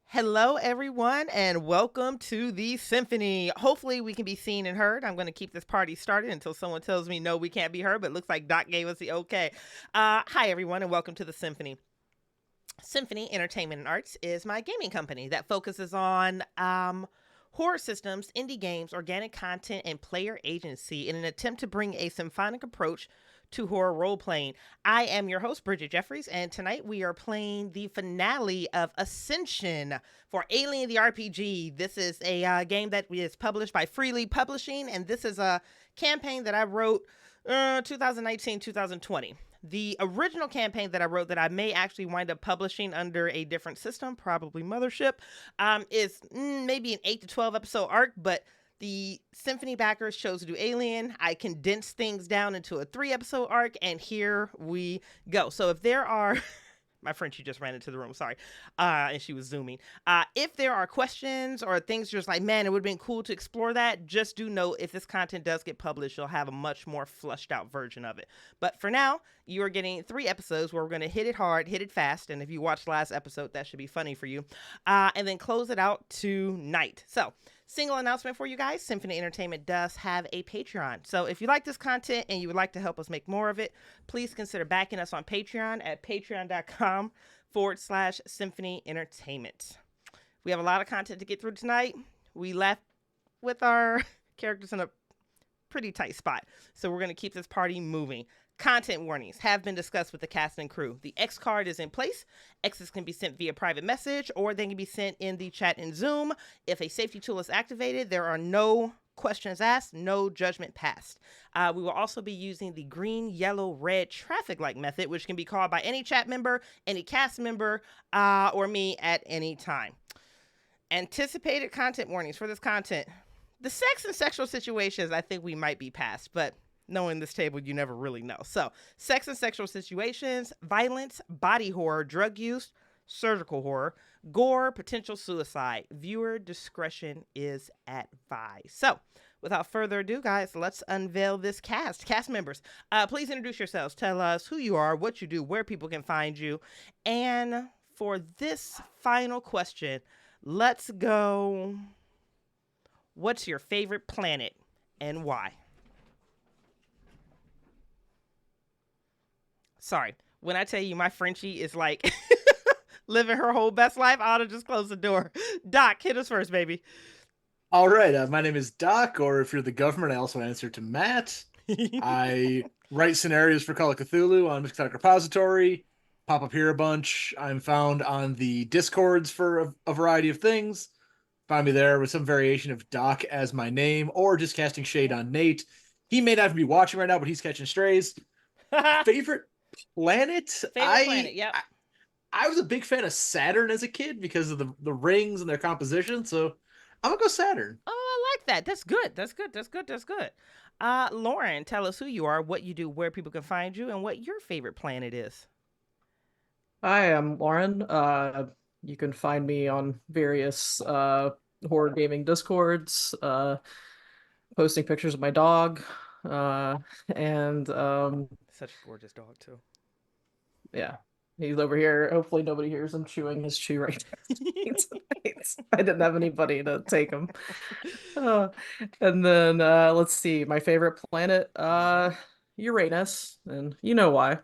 Hello, everyone, and welcome to the Symphony. Hopefully, we can be seen and heard. I'm going to keep this party started until someone tells me no, we can't be heard, but it looks like Doc gave us the okay. Hi, everyone, and welcome to the Symphony. Symphony Entertainment and Arts is my gaming company that focuses on horror systems, indie games, organic content, and player agency in an attempt to bring a symphonic approach to horror role playing. I am your host, Bridgett Jeffries, and tonight we are playing the finale of Ascension for Alien the RPG. This is a game that is published by Freely Publishing, and this is a campaign that I wrote 2019 2020. The original campaign that I wrote that I may actually wind up publishing under a different system, probably Mothership, is maybe an 8 to 12 episode arc, but the Symphony backers chose to do Alien. I condensed things down into a 3 episode arc, and here we go. So if there are my friend, she just ran into the room, sorry, and she was zooming. If there are questions or things just like, man, it would have been cool to explore that, just do note, if this content does get published, you'll have a much more flushed out version of it. But for now, you are getting 3 episodes where we're going to hit it hard, hit it fast, and if you watched last episode, that should be funny for you, and then close it out tonight. So, single announcement for you guys, Symphony Entertainment does have a Patreon. So if you like this content and you would like to help us make more of it, please consider backing us on Patreon at patreon.com/Symphony Entertainment. We have a lot of content to get through tonight. We left with our characters in a pretty tight spot, so we're going to keep this party moving. Content warnings have been discussed with the cast and crew. The X card is in place. X's can be sent via private message, or they can be sent in the chat in Zoom. If a safety tool is activated, there are no questions asked, no judgment passed. We will also be using the green, yellow, red traffic light method, which can be called by any chat member, any cast member, or me at any time. Anticipated content warnings for this content. The sex and sexual situations, I think we might be past, but knowing this table, you never really know. So, sex and sexual situations, violence, body horror, drug use, surgical horror, gore, potential suicide. Viewer discretion is advised. So, without further ado, guys, let's unveil this cast. Cast members, please introduce yourselves. Tell us who you are, what you do, where people can find you. And for this final question, let's go. What's your favorite planet and why? Sorry, when I tell you my Frenchie is like living her whole best life, I ought to just close the door. Doc, hit us first, baby. All right, my name is Doc, or if you're the government, I also answer to Matt. I write scenarios for Call of Cthulhu on Mixtac Repository, pop up here a bunch. I'm found on the Discords for a variety of things. Find me there with some variation of Doc as my name, or just casting shade on Nate. He may not be watching right now, but he's catching strays. Favorite planet? Favorite planet, yep. I was a big fan of Saturn as a kid because of the rings and their composition, so I'm gonna go Saturn. Oh, I like that. That's good. That's good. That's good. That's good. Lauren, tell us who you are, what you do, where people can find you, and what your favorite planet is. Hi, I'm Lauren. You can find me on various horror gaming discords, posting pictures of my dog, and Such a gorgeous dog, too. yeah, he's over here. Hopefully nobody hears him chewing his chew right now. I didn't have anybody to take him. And then let's see, my favorite planet, Uranus, and you know why.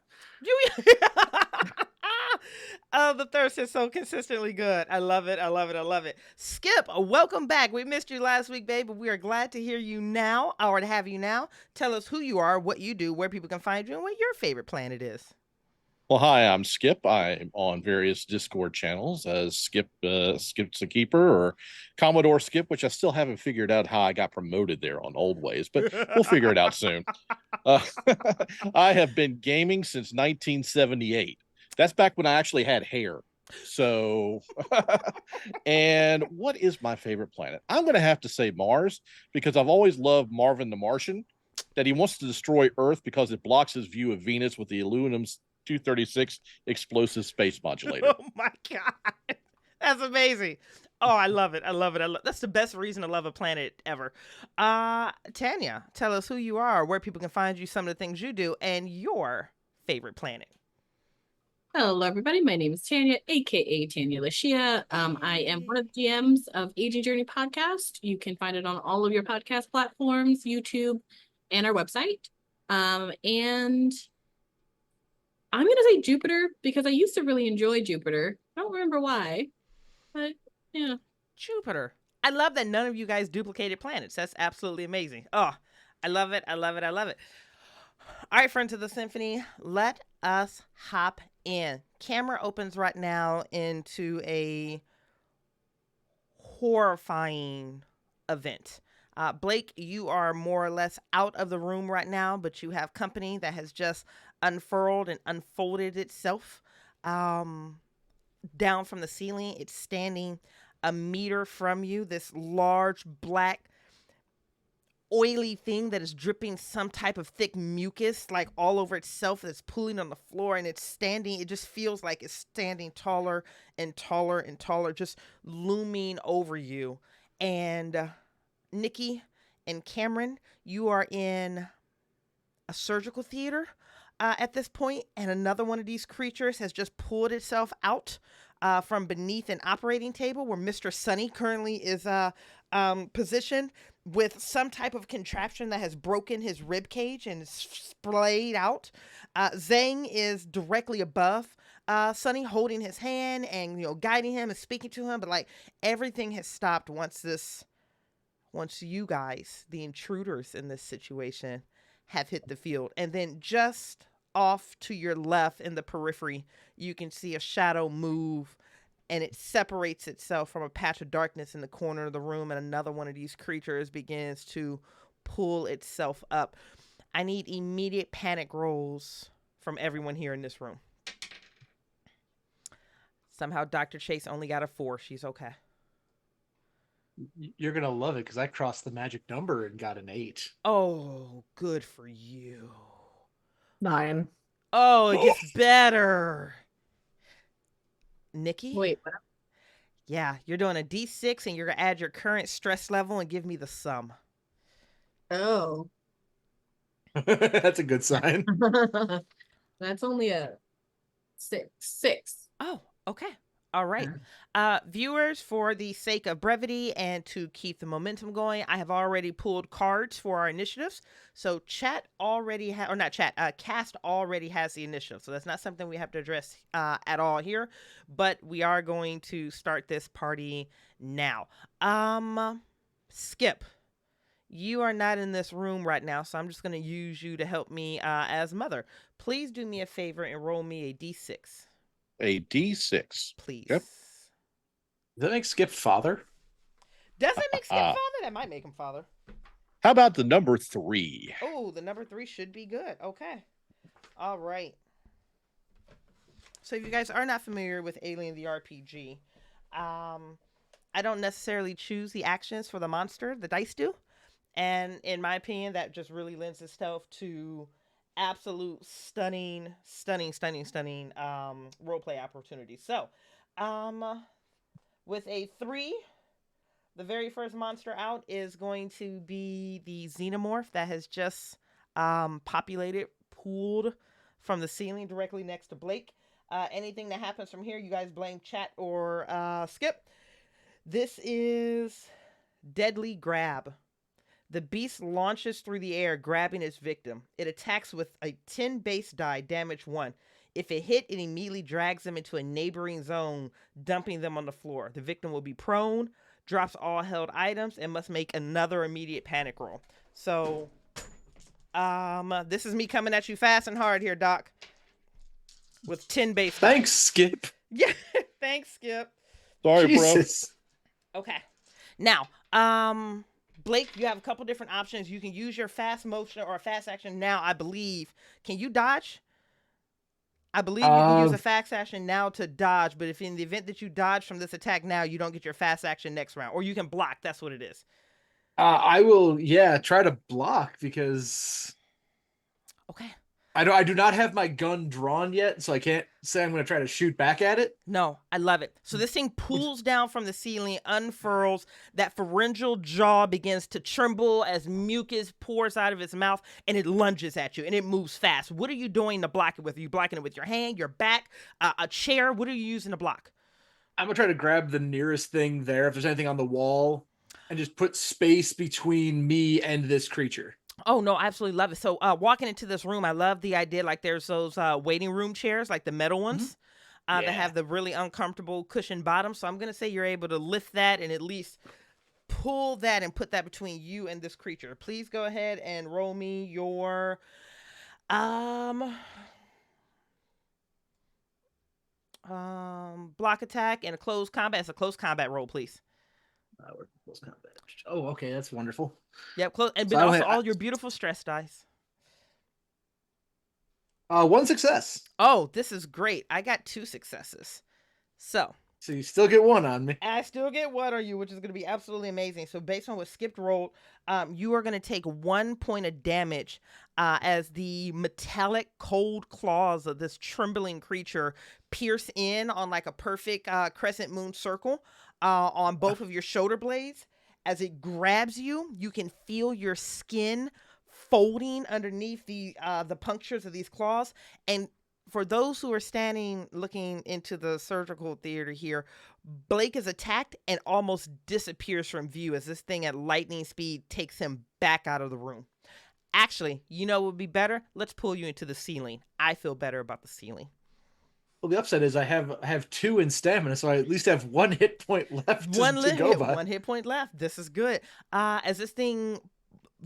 Oh, the thirst is so consistently good. I love it. I love it. I love it. Skip, welcome back. We missed you last week, babe, but we are glad to hear you now, or to have you now. Tell us who you are, what you do, where people can find you, and what your favorite planet is. Well, hi, I'm Skip. I'm on various Discord channels as Skip's a Keeper or Commodore Skip, which I still haven't figured out how I got promoted there on Old Ways, but we'll figure it out soon. Uh, I have been gaming since 1978. That's back when I actually had hair. So, and what is my favorite planet? I'm going to have to say Mars because I've always loved Marvin the Martian, that he wants to destroy Earth because it blocks his view of Venus with the aluminum's 236 explosive space modulator. Oh my God. That's amazing. Oh, I love it. I love it. That's the best reason to love a planet ever. Tanya, tell us who you are, where people can find you, some of the things you do, and your favorite planet. Hello, everybody. My name is Tanya, aka TanyaLashea. I am one of the GMs of Aging Journey Podcast. You can find it on all of your podcast platforms, YouTube, and our website. And I'm gonna say Jupiter because I used to really enjoy Jupiter. I don't remember why, but yeah. Jupiter. I love that none of you guys duplicated planets. That's absolutely amazing. Oh, I love it. I love it. I love it. All right, friends of the Symphony, let us hop in. Camera opens right now into a horrifying event. Blake, you are more or less out of the room right now, but you have company that has just unfurled and unfolded itself down from the ceiling. It's standing a meter from you, this large black oily thing that is dripping some type of thick mucus like all over itself, that's pooling on the floor, and it's standing, it just feels like it's standing taller and taller and taller, just looming over you. And Nikki and Cameron, you are in a surgical theater at this point, and another one of these creatures has just pulled itself out from beneath an operating table where Mr. Sunny currently is positioned, with some type of contraption that has broken his rib cage and is splayed out. Zhang is directly above Sunny, holding his hand and, you know, guiding him and speaking to him, but like everything has stopped once you guys, the intruders in this situation, have hit the field. And then just off to your left in the periphery, you can see a shadow move, and it separates itself from a patch of darkness in the corner of the room, and another one of these creatures begins to pull itself up. I need immediate panic rolls from everyone here in this room. Somehow Dr. Chase only got a 4. She's okay. You're gonna love it because I crossed the magic number and got an 8. Oh, good for you. 9. Oh, it gets better. Nikki? Wait, what? Yeah, you're doing a D6 and you're going to add your current stress level and give me the sum. Oh. That's a good sign. That's only a 6. Oh, okay. All right. Viewers, for the sake of brevity and to keep the momentum going, I have already pulled cards for our initiatives. So cast already has the initiative. So that's not something we have to address at all here, but we are going to start this party now. Skip, you are not in this room right now, so I'm just going to use you to help me as mother. Please do me a favor and roll me a D6. A D6. Please. Yep. Does that make Skip father? Does it make Skip father? That might make him father. How about the number 3? Oh, the number 3 should be good. Okay. All right. So if you guys are not familiar with Alien the RPG, I don't necessarily choose the actions for the monster. The dice do. And in my opinion, that just really lends itself to absolute stunning roleplay opportunities. So, with a 3, the very first monster out is going to be the xenomorph that has just pooled from the ceiling directly next to Blake. Anything that happens from here, you guys blame chat or Skip. This is Deadly Grab. The beast launches through the air, grabbing its victim. It attacks with a 10 base die, damage 1. If it hit, it immediately drags them into a neighboring zone, dumping them on the floor. The victim will be prone, drops all held items, and must make another immediate panic roll. So, this is me coming at you fast and hard here, Doc. With 10 base die. Thanks, Skip. Yeah, thanks, Skip. Sorry, Jesus. Okay. Now, Blake, you have a couple different options. You can use your fast motion or a fast action now, I believe. Can you dodge? I believe you can use a fast action now to dodge, but if in the event that you dodge from this attack now, you don't get your fast action next round. Or you can block. That's what it is. I will, try to block because... Okay. I do not have my gun drawn yet, so I can't say I'm going to try to shoot back at it. No, I love it. So this thing pulls down from the ceiling, unfurls, that pharyngeal jaw begins to tremble as mucus pours out of its mouth, and it lunges at you, and it moves fast. What are you doing to block it with? Are you blocking it with your hand, your back, a chair? What are you using to block? I'm going to try to grab the nearest thing there, if there's anything on the wall, and just put space between me and this creature. Oh, no, I absolutely love it. So walking into this room, I love the idea, like there's those waiting room chairs, like the metal ones. That have the really uncomfortable cushioned bottom. So I'm going to say you're able to lift that and at least pull that and put that between you and this creature. Please go ahead and roll me your block attack and a close combat. It's a close combat roll, please. We're close combat. Oh, okay, that's wonderful. Yep, close, and So but also all your beautiful stress dice. One success. Oh, this is great. I got 2 successes. So you still get 1 on me. I still get 1 on you, which is going to be absolutely amazing. So based on what Skip rolled, you are going to take 1 point of damage as the metallic cold claws of this trembling creature pierce in on like a perfect crescent moon circle on both of your shoulder blades. As it grabs you, you can feel your skin folding underneath the punctures of these claws. And for those who are standing looking into the surgical theater here, Blake is attacked and almost disappears from view as this thing at lightning speed takes him back out of the room. Actually, you know what would be better? Let's pull you into the ceiling. I feel better about the ceiling. Well, the upside is I have 2 in stamina, so I at least have 1 hit point left to go by. 1 hit point left. This is good. As this thing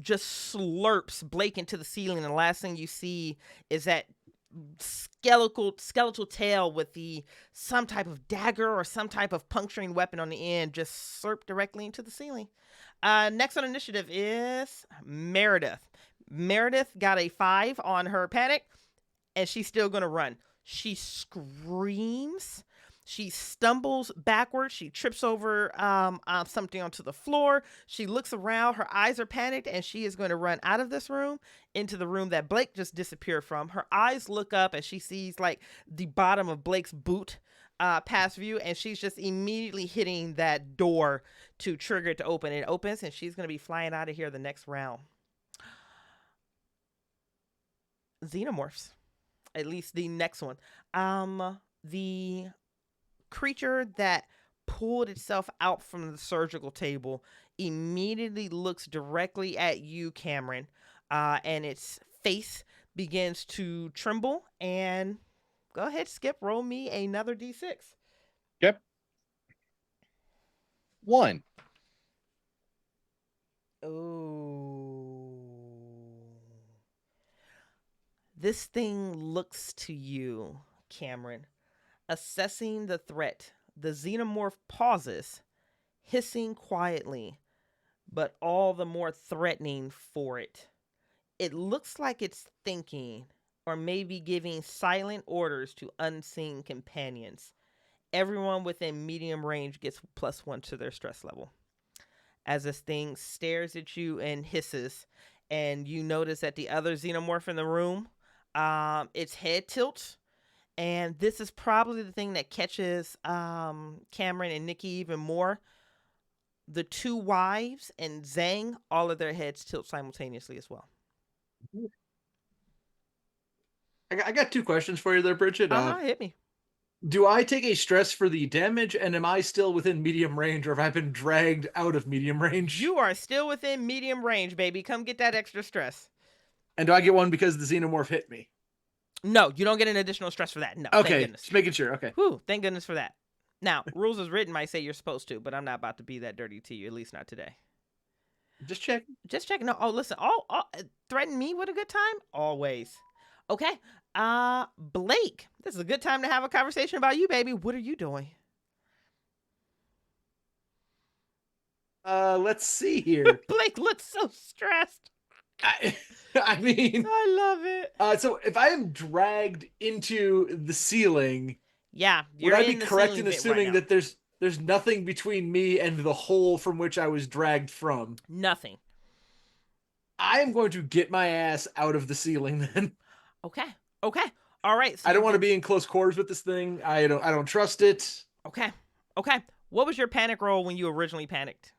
just slurps Blake into the ceiling, and the last thing you see is that skeletal tail with some type of dagger or some type of puncturing weapon on the end just slurp directly into the ceiling. Next on initiative is Meredith. Meredith got a 5 on her panic, and she's still gonna run. She screams. She stumbles backwards. She trips over something onto the floor. She looks around. Her eyes are panicked, and she is going to run out of this room into the room that Blake just disappeared from. Her eyes look up, and she sees like the bottom of Blake's boot past view, and she's just immediately hitting that door to trigger it to open. It opens, and she's going to be flying out of here the next round. Xenomorphs. At least the next one. The creature that pulled itself out from the surgical table immediately looks directly at you, Cameron, and its face begins to tremble. And go ahead, Skip, roll me another d6. Yep. 1. Oh. This thing looks to you, Cameron. Assessing the threat, the xenomorph pauses, hissing quietly, but all the more threatening for it. It looks like it's thinking, or maybe giving silent orders to unseen companions. Everyone within medium range gets +1 to their stress level. As this thing stares at you and hisses, and you notice that the other xenomorph in the room, its head tilts. And this is probably the thing that catches Cameron and Nikki even more. The 2 wives and Zhang, all of their heads tilt simultaneously as well. I got 2 questions for you there, Bridgett. Hit me. Do I take a stress for the damage, and am I still within medium range, or have I been dragged out of medium range? You are still within medium range, baby. Come get that extra stress. And do I get 1 because the xenomorph hit me? No, you don't get an additional stress for that. No, okay, thank goodness. Just making sure. Okay. Whew, thank goodness for that. Now, rules as written might say you're supposed to, but I'm not about to be that dirty to you, at least not today. Just checking. Just checking. No, oh, listen. Threaten me with a good time? Always. Okay. Blake, this is a good time to have a conversation about you, baby. What are you doing? Let's see here. Blake looks so stressed. I mean, I love it. So if I am dragged into the ceiling, yeah, would I be correct in assuming that there's nothing between me and the hole from which I was dragged from? Nothing. I am going to get my ass out of the ceiling then. Okay. Okay. All right. So I don't you want to get- be in close quarters with this thing. I don't trust it. Okay. Okay. What was your panic roll when you originally panicked?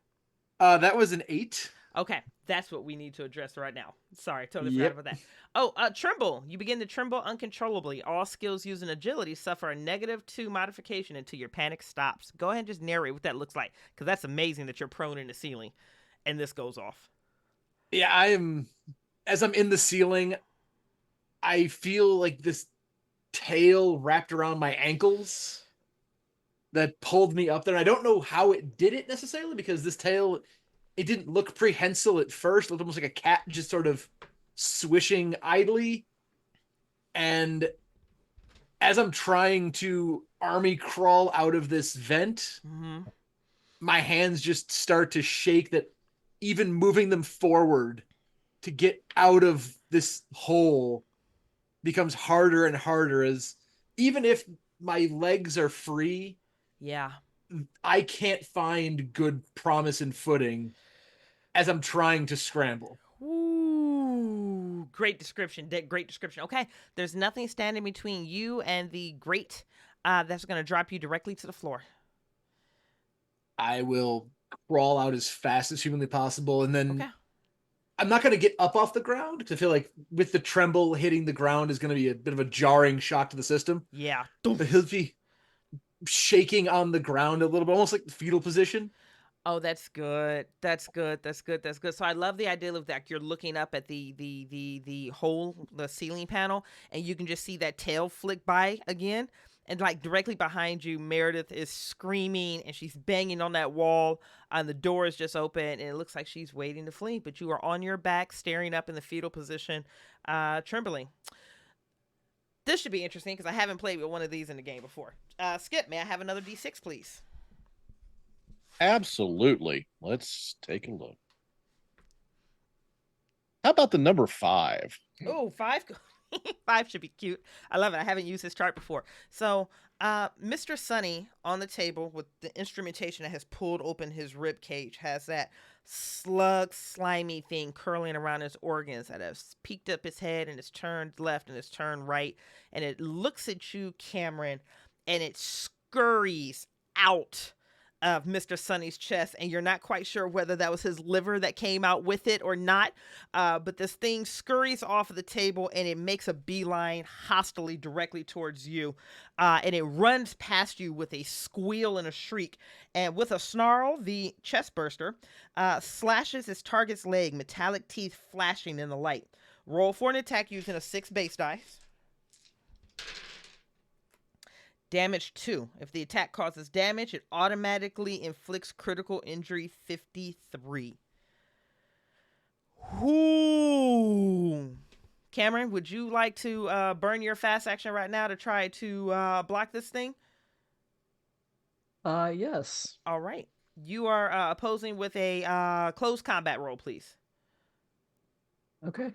That was an 8. Okay, that's what we need to address right now. Sorry, totally Yep. forgot about that. Oh, tremble. You begin to tremble uncontrollably. All skills using agility suffer a -2 modification until your panic stops. Go ahead and just narrate what that looks like, because that's amazing that you're prone in the ceiling, and this goes off. Yeah, as I'm in the ceiling, I feel like this tail wrapped around my ankles that pulled me up there. I don't know how it did it necessarily, because this tail, it didn't look prehensile at first. It looked almost like a cat just sort of swishing idly. And as I'm trying to army crawl out of this vent, my hands just start to shake, that even moving them forward to get out of this hole becomes harder and harder, as even if my legs are free, Yeah. I can't find good promise and footing as I'm trying to scramble. Ooh, great description. Great description. Okay, there's nothing standing between you and the grate that's going to drop you directly to the floor. I will crawl out as fast as humanly possible, and then Okay. I'm not going to get up off the ground, because I feel like with the tremble, hitting the ground is going to be a bit of a jarring shock to the system. Yeah. But he'll be shaking on the ground a little bit, almost like the fetal position. Oh, that's good. That's good. That's good. That's good. So I love the idea of that. You're looking up at the hole, the ceiling panel, and you can just see that tail flick by again. And like directly behind you, Meredith is screaming and she's banging on that wall. And the door is just open, and it looks like she's waiting to flee. But you are on your back, staring up in the fetal position, trembling. This should be interesting because I haven't played with one of these in the game before. Skip, may I have another D6, please? Absolutely. Let's take a look. How about the number 5? Oh, 5. 5 should be cute. I love it. I haven't used this chart before. So, Mr. Sunny on the table with the instrumentation that has pulled open his rib cage has that slug, slimy thing curling around his organs that has peeked up his head and it's turned left and it's turned right. And it looks at you, Cameron, and it scurries out of Mr. Sunny's chest, and you're not quite sure whether that was his liver that came out with it or not. But this thing scurries off of the table and it makes a beeline hostilely directly towards you. And it runs past you with a squeal and a shriek. And with a snarl, the chest burster slashes its target's leg, metallic teeth flashing in the light. Roll for an attack using a 6 base dice. Damage 2. If the attack causes damage, it automatically inflicts critical injury 53. Ooh. Cameron, would you like to burn your fast action right now to try to block this thing? Yes. All right. You are opposing with a close combat roll, please. Okay.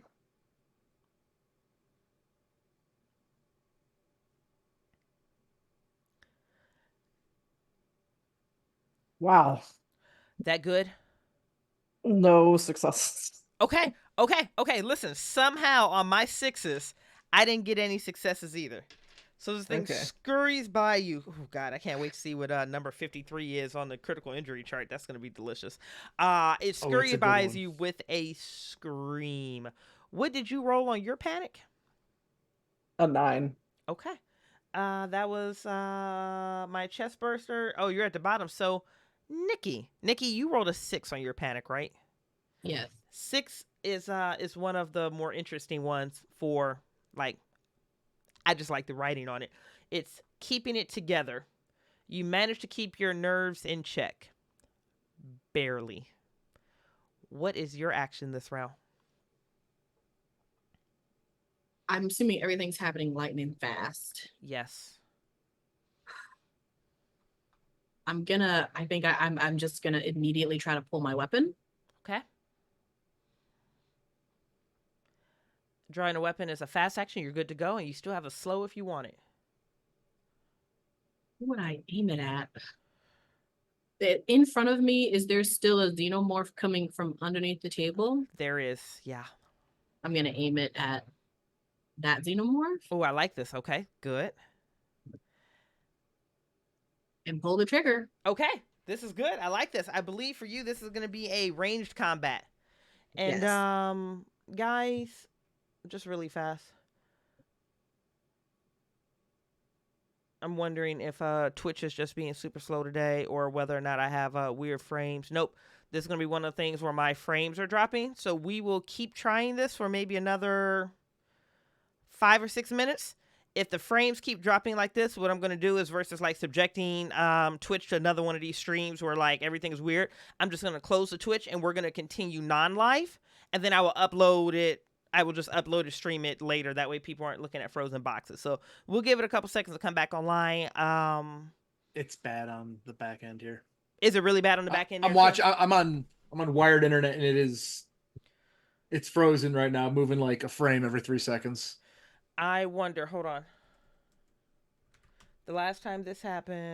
Wow. That good? No success. Okay. Listen, somehow on my 6s, I didn't get any successes either. So this thing scurries by you. Oh, God, I can't wait to see what number 53 is on the critical injury chart. That's going to be delicious. It scurries by you with a scream. What did you roll on your panic? A 9. Okay. That was my chest burster. Oh, you're at the bottom. So, Nikki, you rolled a 6 on your panic, right? Yes. 6 is one of the more interesting ones for, like, I just like the writing on it. It's keeping it together. You manage to keep your nerves in check. Barely. What is your action this round? I'm assuming everything's happening lightning fast. Yes. I'm just gonna immediately try to pull my weapon. Okay. Drawing a weapon is a fast action. You're good to go, and you still have a slow if you want it. Who would I aim it at? In front of me, is there still a xenomorph coming from underneath the table? There is, yeah. I'm gonna aim it at that xenomorph Oh, I like this. Okay, good. and pull the trigger. Okay, this is good. I like this. I believe for you, this is going to be a ranged combat. And Yes. guys, just really fast. I'm wondering if Twitch is just being super slow today, or whether or not I have weird frames. Nope. This is going to be one of the things where my frames are dropping. So we will keep trying this for maybe another 5 or 6 minutes. If the frames keep dropping like this, what I'm going to do is, versus like subjecting Twitch to another one of these streams where like everything is weird, I'm just going to close the Twitch and we're going to continue non-live. And then I will upload it. I will just upload and stream it later. That way people aren't looking at frozen boxes. So we'll give it a couple seconds to come back online. It's bad on the back end here. Is it really bad on the back end? I'm watching. I'm on wired internet, and it's frozen right now, moving like a frame every 3 seconds. I wonder. Hold on. The last time this happened.